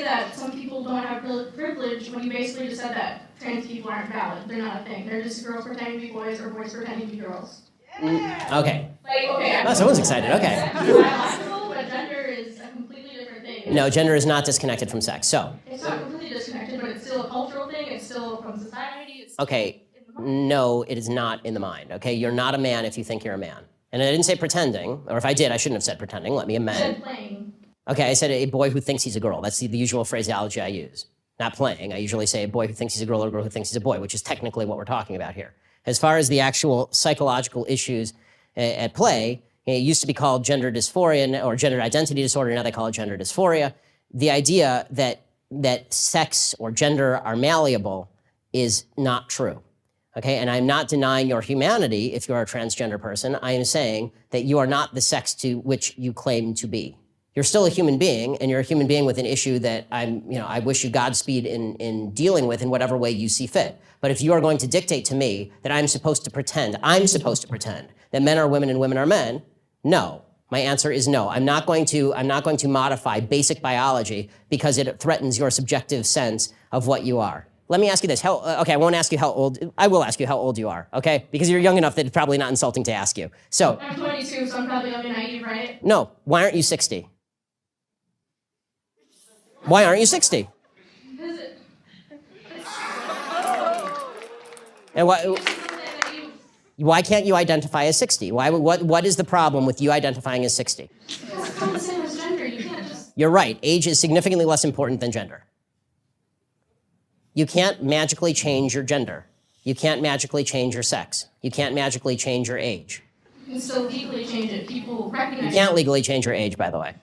that some people don't have privilege when you basically just said that trans people aren't valid. They're not a thing. They're just girls pretending to be boys or boys pretending to be girls. Okay. Okay. Someone's excited. Okay. Sex is biological, but gender is a completely different thing. No, gender is not disconnected from sex. So. It's not completely disconnected, but it's still a cultural thing. It's still from society. It's Okay. No, it is not in the mind. Okay, you're not a man if you think you're a man. And I didn't say pretending, or if I did, I shouldn't have said pretending. Let me amend. said playing. Okay, I said a boy who thinks he's a girl. That's the usual phraseology I use. Not playing. I usually say a boy who thinks he's a girl or a girl who thinks he's a boy, which is technically what we're talking about here. As far as the actual psychological issues at play, it used to be called gender dysphoria or gender identity disorder. Now they call it gender dysphoria. The idea that sex or gender are malleable is not true. Okay, and I'm not denying your humanity if you're a transgender person. I am saying that you are not the sex to which you claim to be. You're still a human being, and you're a human being with an issue that I wish you Godspeed in dealing with in whatever way you see fit. But if you are going to dictate to me that I'm supposed to pretend that men are women and women are men, no. My answer is no. I'm not going to modify basic biology because it threatens your subjective sense of what you are. Let me ask you this. Okay, I won't ask you how old. I will ask you how old you are, okay? Because you're young enough that it's probably not insulting to ask you. So. I'm 22, so I'm probably young and naive, right? No. Why aren't you 60? Why aren't you 60? Because And why can't you identify as 60? What is the problem with you identifying as 60? it's not the same as gender. You can't just... You're right. Age is significantly less important than gender. You can't magically change your gender. You can't magically change your sex. You can't magically change your age. You can still legally change it. People recognize You can't legally change your age, by the way.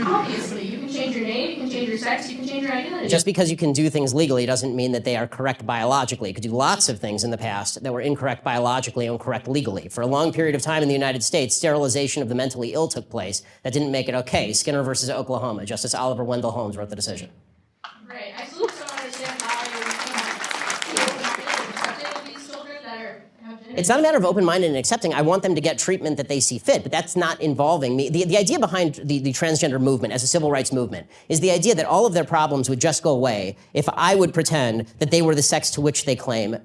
Obviously. You can change your name, you can change your sex, you can change your identity. Just because you can do things legally doesn't mean that they are correct biologically. You could do lots of things in the past that were incorrect biologically and correct legally. For a long period of time in the United States, sterilization of the mentally ill took place. That didn't make it okay. Skinner versus Oklahoma. Justice Oliver Wendell Holmes wrote the decision. Right. I still don't understand why you're accepting these children that have gender. It's not a matter of open-minded and accepting. I want them to get treatment that they see fit, but that's not involving me. The idea behind the transgender movement as a civil rights movement is the idea that all of their problems would just go away if I would pretend that they were the sex to which they claim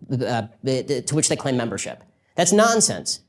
membership. That's nonsense.